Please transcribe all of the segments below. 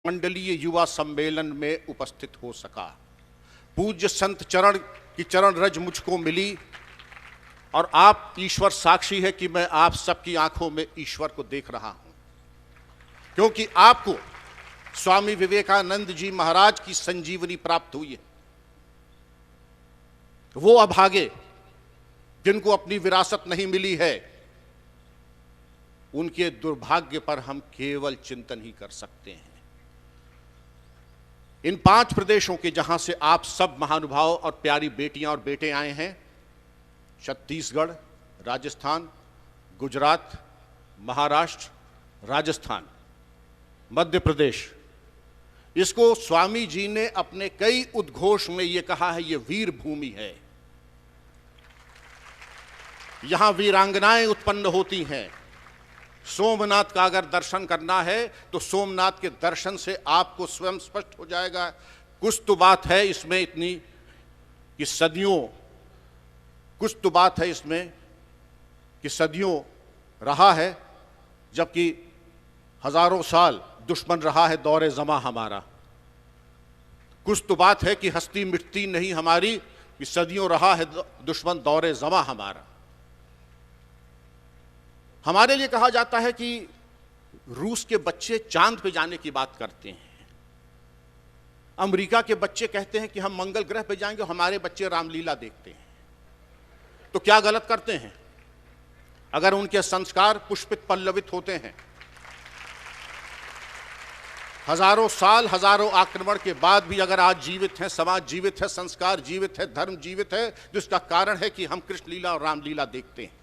मंडलीय युवा सम्मेलन में उपस्थित हो सका। पूज्य संत चरण की चरण रज मुझको मिली और आप ईश्वर साक्षी है कि मैं आप सबकी आंखों में ईश्वर को देख रहा हूं, क्योंकि आपको स्वामी विवेकानंद जी महाराज की संजीवनी प्राप्त हुई है। वो अभागे जिनको अपनी विरासत नहीं मिली है, उनके दुर्भाग्य पर हम केवल चिंतन ही कर सकते हैं। इन 5 प्रदेशों के जहां से आप सब महानुभाव और प्यारी बेटियां और बेटे आए हैं, छत्तीसगढ़, राजस्थान, गुजरात, महाराष्ट्र, राजस्थान, मध्य प्रदेश, इसको स्वामी जी ने अपने कई उद्घोष में यह कहा है, यह वीर भूमि है। यहां वीरांगनाएं उत्पन्न होती हैं। सोमनाथ का अगर दर्शन करना है तो सोमनाथ के दर्शन से आपको स्वयं स्पष्ट हो जाएगा। कुछ तो बात है इसमें इतनी कि कुछ तो बात है इसमें कि सदियों रहा है, जबकि हजारों साल दुश्मन रहा है दौरे जमा हमारा। कुछ तो बात है कि हस्ती मिटती नहीं हमारी, कि सदियों रहा है दुश्मन दौरे जमा हमारा। हमारे लिए कहा जाता है कि रूस के बच्चे चांद पे जाने की बात करते हैं, अमेरिका के बच्चे कहते हैं कि हम मंगल ग्रह पे जाएंगे, हमारे बच्चे रामलीला देखते हैं। तो क्या गलत करते हैं अगर उनके संस्कार पुष्पित पल्लवित होते हैं? हजारों साल, हजारों आक्रमण के बाद भी अगर आज जीवित हैं, समाज जीवित है, संस्कार जीवित है, धर्म जीवित है, जिसका कारण है कि हम कृष्ण लीला और रामलीला देखते हैं।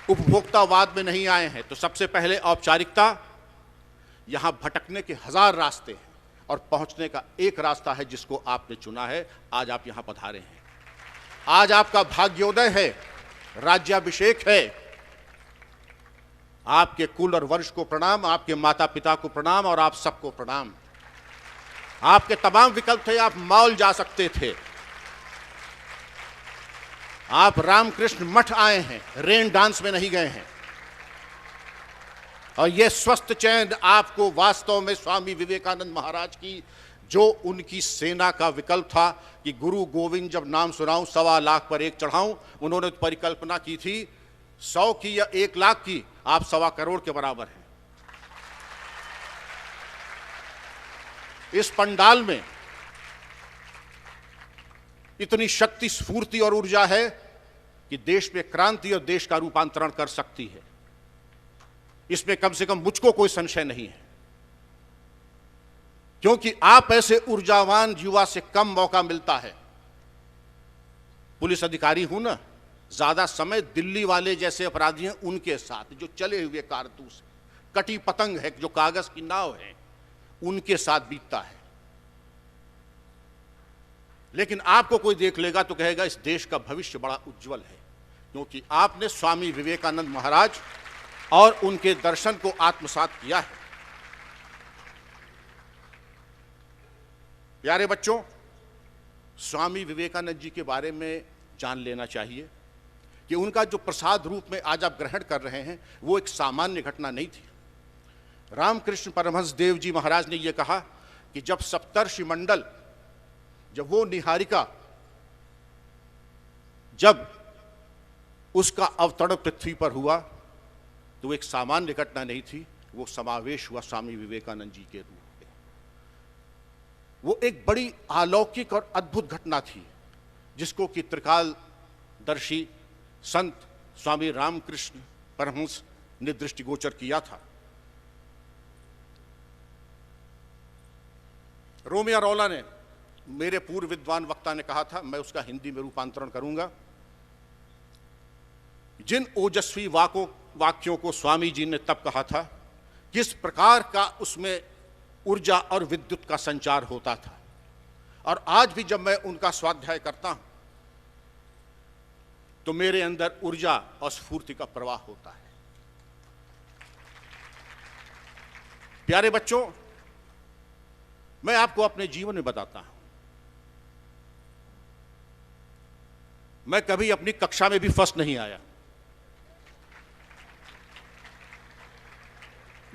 उपभोक्तावाद में नहीं आए हैं। तो सबसे पहले औपचारिकता, यहां भटकने के 1000 रास्ते हैं और पहुंचने का एक रास्ता है जिसको आपने चुना है। आज आप यहां पधारे हैं, आज आपका भाग्योदय है, राज्याभिषेक है। आपके कुल और वंश को प्रणाम, आपके माता पिता को प्रणाम और आप सबको प्रणाम। आपके तमाम विकल्प थे, आप मॉल जा सकते थे, आप रामकृष्ण मठ आए हैं, रेन डांस में नहीं गए हैं। और यह स्वस्थ चैन आपको वास्तव में स्वामी विवेकानंद महाराज की, जो उनकी सेना का विकल्प था कि गुरु गोविंद जब नाम सुनाऊं 1.25 लाख पर एक चढ़ाऊं, उन्होंने परिकल्पना की थी 100 की या 1 लाख की, आप 1.25 करोड़ के बराबर हैं। इस पंडाल में इतनी शक्ति, स्फूर्ति और ऊर्जा है कि देश में क्रांति और देश का रूपांतरण कर सकती है। इसमें कम से कम मुझको कोई संशय नहीं है, क्योंकि आप ऐसे ऊर्जावान युवा से कम मौका मिलता है। पुलिस अधिकारी हूं ना, ज्यादा समय दिल्ली वाले जैसे अपराधी हैं उनके साथ, जो चले हुए कारतूस, कटी पतंग है, जो कागज की नाव है, उनके साथ बीतता है। लेकिन आपको कोई देख लेगा तो कहेगा इस देश का भविष्य बड़ा उज्जवल है, क्योंकि आपने स्वामी विवेकानंद महाराज और उनके दर्शन को आत्मसात किया है। प्यारे बच्चों, स्वामी विवेकानंद जी के बारे में जान लेना चाहिए कि उनका जो प्रसाद रूप में आज आप ग्रहण कर रहे हैं, वो एक सामान्य घटना नहीं थी। रामकृष्ण परमहंस देव जी महाराज ने यह कहा कि जब सप्तर्षि मंडल, जब वो निहारिका, जब उसका अवतरण पृथ्वी पर हुआ तो एक सामान्य घटना नहीं थी, वो समावेश हुआ स्वामी विवेकानंद जी के रूप में। वो एक बड़ी अलौकिक और अद्भुत घटना थी, जिसको कि त्रिकालदर्शी संत स्वामी रामकृष्ण परमहंस ने दृष्टिगोचर किया था। रोमिया रोला ने, मेरे पूर्व विद्वान वक्ता ने कहा था, मैं उसका हिंदी में रूपांतरण करूंगा, जिन ओजस्वी वाक्यों को स्वामी जी ने तब कहा था, किस प्रकार का उसमें ऊर्जा और विद्युत का संचार होता था। और आज भी जब मैं उनका स्वाध्याय करता हूं तो मेरे अंदर ऊर्जा और स्फूर्ति का प्रवाह होता है। प्यारे बच्चों, मैं आपको अपने जीवन में बताता हूं, मैं कभी अपनी कक्षा में भी फर्स्ट नहीं आया,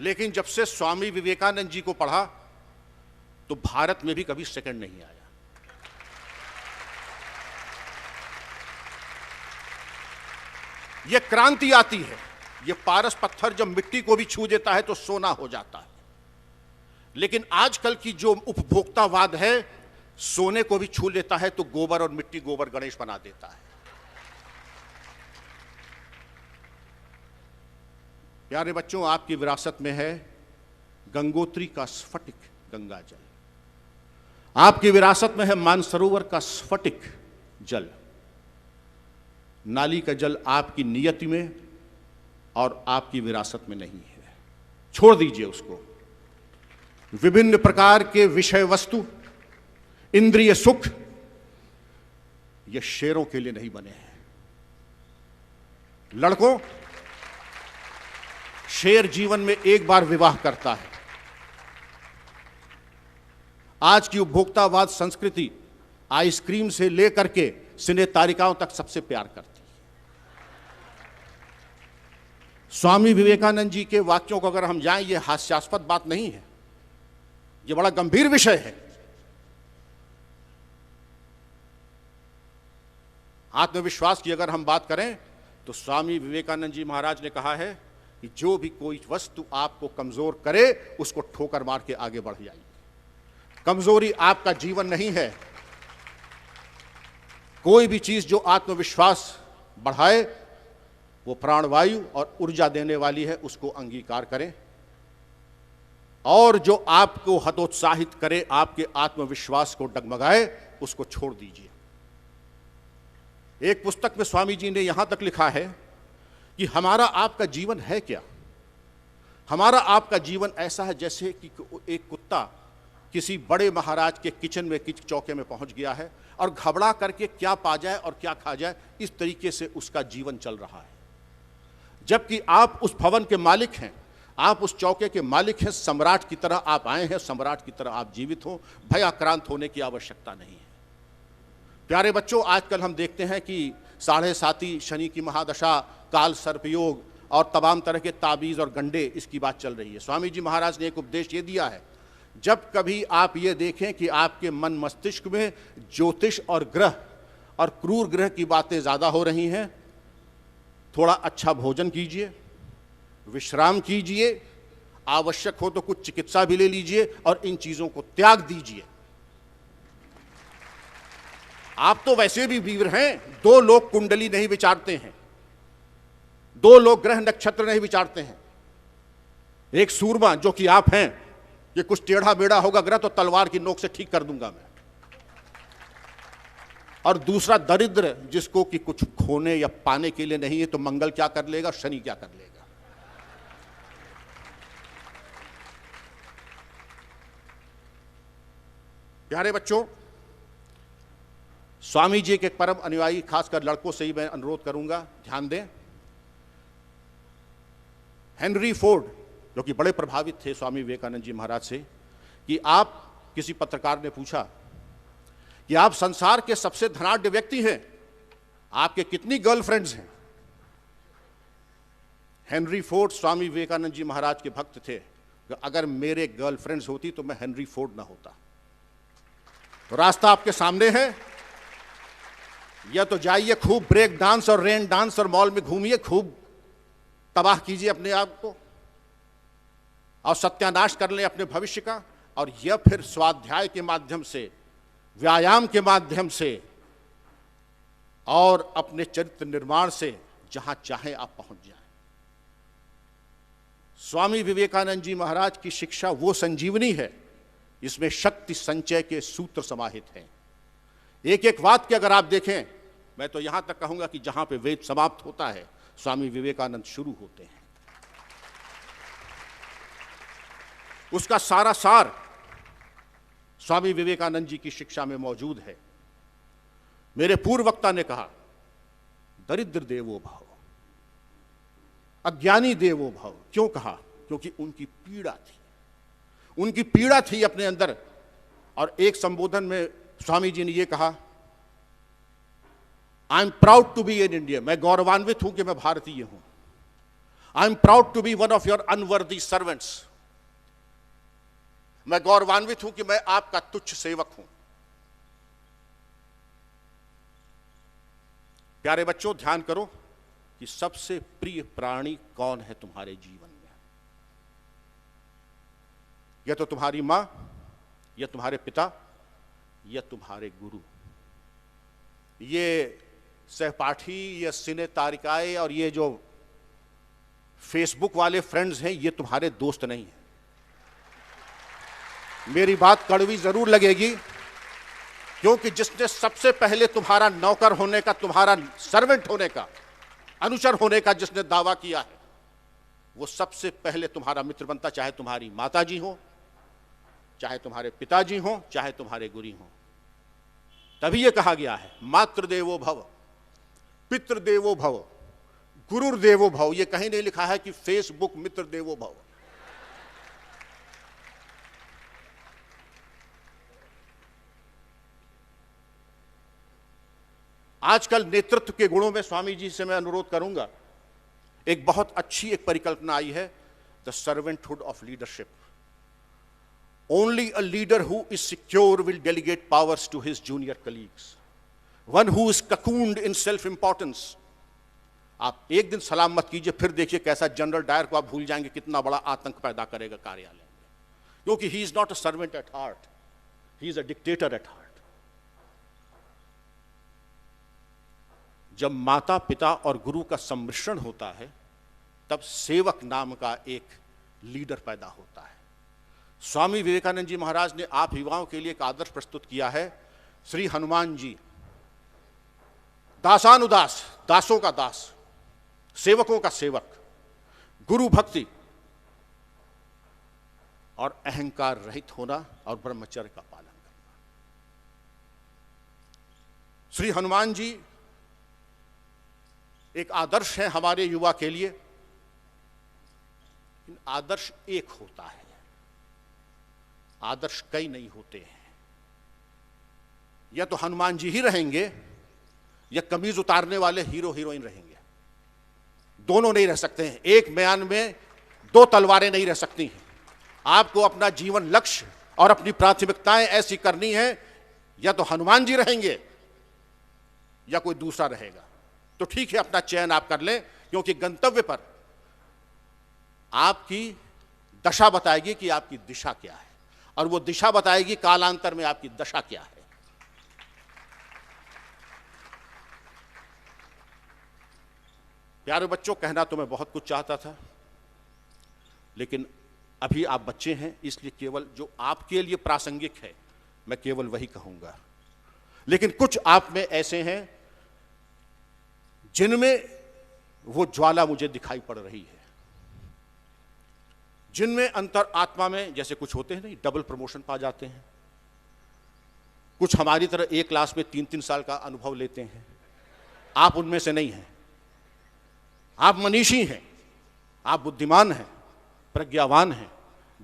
लेकिन जब से स्वामी विवेकानंद जी को पढ़ा तो भारत में भी कभी सेकंड नहीं आया। यह क्रांति आती है, यह पारस पत्थर जब मिट्टी को भी छू देता है तो सोना हो जाता है। लेकिन आजकल की जो उपभोक्तावाद है, सोने को भी छू लेता है तो गोबर और मिट्टी गोबर गणेश बना देता है। प्यारे बच्चों, आपकी विरासत में है गंगोत्री का स्फटिक गंगा जल, आपकी विरासत में है मानसरोवर का स्फटिक जल। नाली का जल आपकी नियति में और आपकी विरासत में नहीं है, छोड़ दीजिए उसको। विभिन्न प्रकार के विषय वस्तु, इंद्रिय सुख, ये शेरों के लिए नहीं बने हैं। लड़कों, शेर जीवन में एक बार विवाह करता है। आज की उपभोक्तावाद संस्कृति आइसक्रीम से लेकर के सिने तारिकाओं तक सबसे प्यार करती है। स्वामी विवेकानंद जी के वाक्यों को अगर हम जाएं, ये हास्यास्पद बात नहीं है, ये बड़ा गंभीर विषय है। आत्मविश्वास की अगर हम बात करें तो स्वामी विवेकानंद जी महाराज ने कहा है कि जो भी कोई वस्तु आपको कमजोर करे उसको ठोकर मार के आगे बढ़ जाइए। कमजोरी आपका जीवन नहीं है। कोई भी चीज जो आत्मविश्वास बढ़ाए वो प्राणवायु और ऊर्जा देने वाली है, उसको अंगीकार करें। और जो आपको हतोत्साहित करे, आपके आत्मविश्वास को डगमगाए, उसको छोड़ दीजिए। एक पुस्तक में स्वामी जी ने यहां तक लिखा है कि हमारा आपका जीवन है क्या? हमारा आपका जीवन ऐसा है जैसे कि एक कुत्ता किसी बड़े महाराज के किचन में, चौके में पहुंच गया है और घबरा करके क्या पा जाए और क्या खा जाए, इस तरीके से उसका जीवन चल रहा है। जबकि आप उस भवन के मालिक हैं, आप उस चौके के मालिक हैं, सम्राट की तरह आप आए हैं, सम्राट की तरह आप जीवित हो, भयाक्रांत होने की आवश्यकता नहीं है। प्यारे बच्चों, आजकल हम देखते हैं कि 7.5 शनि की महादशा, काल सर्पयोग और तमाम तरह के ताबीज और गंडे, इसकी बात चल रही है। स्वामी जी महाराज ने एक उपदेश ये दिया है, जब कभी आप ये देखें कि आपके मन मस्तिष्क में ज्योतिष और ग्रह और क्रूर ग्रह की बातें ज़्यादा हो रही हैं, थोड़ा अच्छा भोजन कीजिए, विश्राम कीजिए, आवश्यक हो तो कुछ चिकित्सा भी ले लीजिए और इन चीज़ों को त्याग दीजिए। आप तो वैसे भी वीर हैं, 2 लोग कुंडली नहीं विचारते हैं, 2 लोग ग्रह नक्षत्र नहीं विचारते हैं। एक सूरमा जो कि आप हैं, ये कुछ टेढ़ा बेड़ा होगा ग्रह तो तलवार की नोक से ठीक कर दूंगा मैं। और दूसरा दरिद्र जिसको कि कुछ खोने या पाने के लिए नहीं है, तो मंगल क्या कर लेगा, शनि क्या कर लेगा। प्यारे बच्चों, स्वामी जी के एक परम अनुयायी, खासकर लड़कों से ही मैं अनुरोध करूंगा, ध्यान दें। हेनरी फोर्ड, जो कि बड़े प्रभावित थे स्वामी विवेकानंद जी महाराज से, कि आप, किसी पत्रकार ने पूछा कि आप संसार के सबसे धनाढ्य व्यक्ति हैं, आपके कितनी गर्लफ्रेंड्स हैं? हेनरी फोर्ड स्वामी विवेकानंद जी महाराज के भक्त थे। अगर मेरे गर्लफ्रेंड्स होती तो मैं हेनरी फोर्ड ना होता। तो रास्ता आपके सामने है, या तो जाइए खूब ब्रेक डांस और रेन डांस और मॉल में घूमिए, खूब तबाह कीजिए अपने आप को और सत्यानाश कर लें अपने भविष्य का, और यह फिर स्वाध्याय के माध्यम से, व्यायाम के माध्यम से और अपने चरित्र निर्माण से जहां चाहे आप पहुंच जाएं। स्वामी विवेकानंद जी महाराज की शिक्षा वो संजीवनी है, इसमें शक्ति संचय के सूत्र समाहित हैं। एक एक वाक्य अगर आप देखें, मैं तो यहां तक कहूंगा कि जहां पे वेद समाप्त होता है, स्वामी विवेकानंद शुरू होते हैं। उसका सारा सार स्वामी विवेकानंद जी की शिक्षा में मौजूद है। मेरे पूर्व वक्ता ने कहा, दरिद्र देवो भव, अज्ञानी देवो भव। क्यों कहा? क्योंकि उनकी पीड़ा थी, उनकी पीड़ा थी अपने अंदर। और एक संबोधन में स्वामी जी ने यह कहा, I am proud to be an Indian, मैं गौरवान्वित हूं कि मैं भारतीय हूं। I am proud to be one of your unworthy servants. मैं गौरवान्वित हूं कि मैं आपका तुच्छ सेवक हूं। प्यारे बच्चों, ध्यान करो कि सबसे प्रिय प्राणी कौन है तुम्हारे जीवन में? या तो तुम्हारी मां, या तुम्हारे पिता, या तुम्हारे गुरु। ये सहपाठी, ये सिने तारिकाएं और ये जो फेसबुक वाले फ्रेंड्स हैं, ये तुम्हारे दोस्त नहीं हैं। मेरी बात कड़वी जरूर लगेगी, क्योंकि जिसने सबसे पहले तुम्हारा नौकर होने का, तुम्हारा सर्वेंट होने का, अनुचर होने का जिसने दावा किया है, वो सबसे पहले तुम्हारा मित्र बनता, चाहे तुम्हारी माताजी हो, चाहे तुम्हारे पिताजी हो, चाहे तुम्हारे गुरु हो। तभी ये कहा गया है मातृदेवो भव, पितृदेवो भव, गुरुर्देवो भव। ये कहीं नहीं लिखा है कि फेसबुक मित्र देवो भव। आजकल नेतृत्व के गुणों में स्वामी जी से मैं अनुरोध करूंगा, एक बहुत अच्छी एक परिकल्पना आई है, the servanthood of leadership. Only a leader who is secure will delegate powers to his junior colleagues. One who is cocooned in self importance. आप एक दिन सलाम मत कीजिए, फिर देखिए कैसा जनरल डायर को आप भूल जाएंगे, कितना बड़ा आतंक पैदा करेगा कार्यालय में, क्योंकि he is not a servant at heart, he is a dictator at heart. जब माता, पिता और गुरु का सम्मिश्रण होता है, तब सेवक नाम का एक लीडर पैदा होता है। स्वामी विवेकानंद जी महाराज ने आप युवाओं के लिए एक आदर्श प्रस्तुत किया है। श्री हनुमान जी, दासानुदास, दासों का दास, सेवकों का सेवक, गुरु भक्ति और अहंकार रहित होना और ब्रह्मचर्य का पालन करना। श्री हनुमान जी एक आदर्श है हमारे युवा के लिए। आदर्श एक होता है, आदर्श कई नहीं होते हैं। या तो हनुमान जी ही रहेंगे, या कमीज उतारने वाले हीरो हीरोइन रहेंगे। दोनों नहीं रह सकते हैं। एक म्यान में दो तलवारें नहीं रह सकती हैं। आपको अपना जीवन लक्ष्य और अपनी प्राथमिकताएं ऐसी करनी है, या तो हनुमान जी रहेंगे या कोई दूसरा रहेगा। तो ठीक है, अपना चयन आप कर लें, क्योंकि गंतव्य पर आपकी दशा बताएगी कि आपकी दिशा क्या है, और वो दिशा बताएगी कालांतर में आपकी दशा क्या है। प्यारे बच्चों, कहना तो मैं बहुत कुछ चाहता था, लेकिन अभी आप बच्चे हैं, इसलिए केवल जो आपके लिए प्रासंगिक है मैं केवल वही कहूंगा। लेकिन कुछ आप में ऐसे हैं जिनमें वो ज्वाला मुझे दिखाई पड़ रही है, जिनमें अंतर आत्मा में जैसे कुछ होते हैं नहीं, डबल प्रमोशन पा जाते हैं। कुछ हमारी तरह एक क्लास में 3-3 साल का अनुभव लेते हैं। आप उनमें से नहीं हैं। आप मनीषी हैं, आप बुद्धिमान हैं, प्रज्ञावान हैं,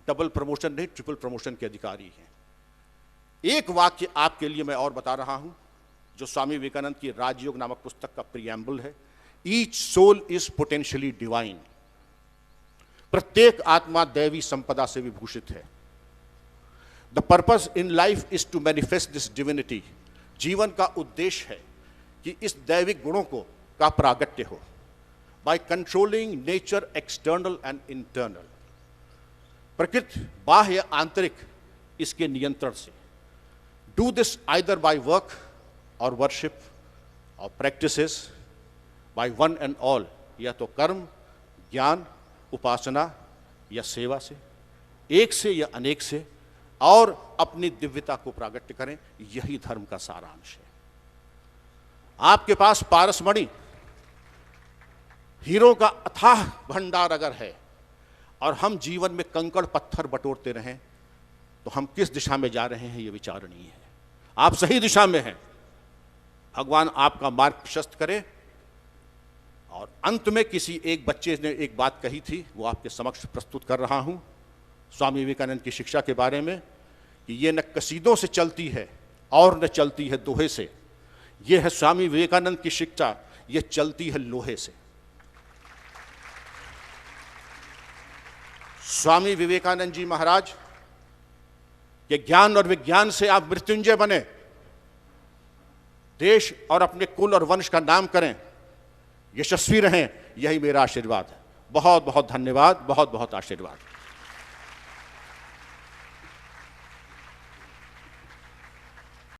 डबल प्रमोशन नहीं ट्रिपल प्रमोशन के अधिकारी हैं। एक वाक्य आपके लिए मैं और बता रहा हूं, जो स्वामी विवेकानंद की राजयोग नामक पुस्तक का प्रीएम्बल है। Each soul is potentially divine. प्रत्येक आत्मा दैवी संपदा से विभूषित है। The purpose in life is to manifest this divinity. जीवन का उद्देश्य है कि इस दैविक गुणों को का प्रागट्य हो, by controlling nature external and internal. प्रकृति बाह्य आंतरिक इसके नियंत्रण से। Do this either by work और वर्शिप और practices, by one and all, या तो कर्म, ज्ञान, उपासना या सेवा से, एक से या अनेक से, और अपनी दिव्यता को प्रागट्य करें। यही धर्म का सारांश है। आपके पास पारसमणि, हीरो का अथाह भंडार अगर है, और हम जीवन में कंकड़ पत्थर बटोरते रहें, तो हम किस दिशा में जा रहे हैं ये विचारणीय है। आप सही दिशा में हैं। भगवान आपका मार्ग प्रशस्त करे। और अंत में किसी एक बच्चे ने एक बात कही थी, वो आपके समक्ष प्रस्तुत कर रहा हूं, स्वामी विवेकानंद की शिक्षा के बारे में, कि ये न कसीदों से चलती है और न चलती है दोहे से। ये है स्वामी विवेकानंद की शिक्षा, ये चलती है लोहे से। स्वामी विवेकानंद जी महाराज के ज्ञान और विज्ञान से आप मृत्युंजय बने, देश और अपने कुल और वंश का नाम करें, यशस्वी रहें, यही मेरा आशीर्वाद है। बहुत बहुत धन्यवाद, बहुत बहुत आशीर्वाद।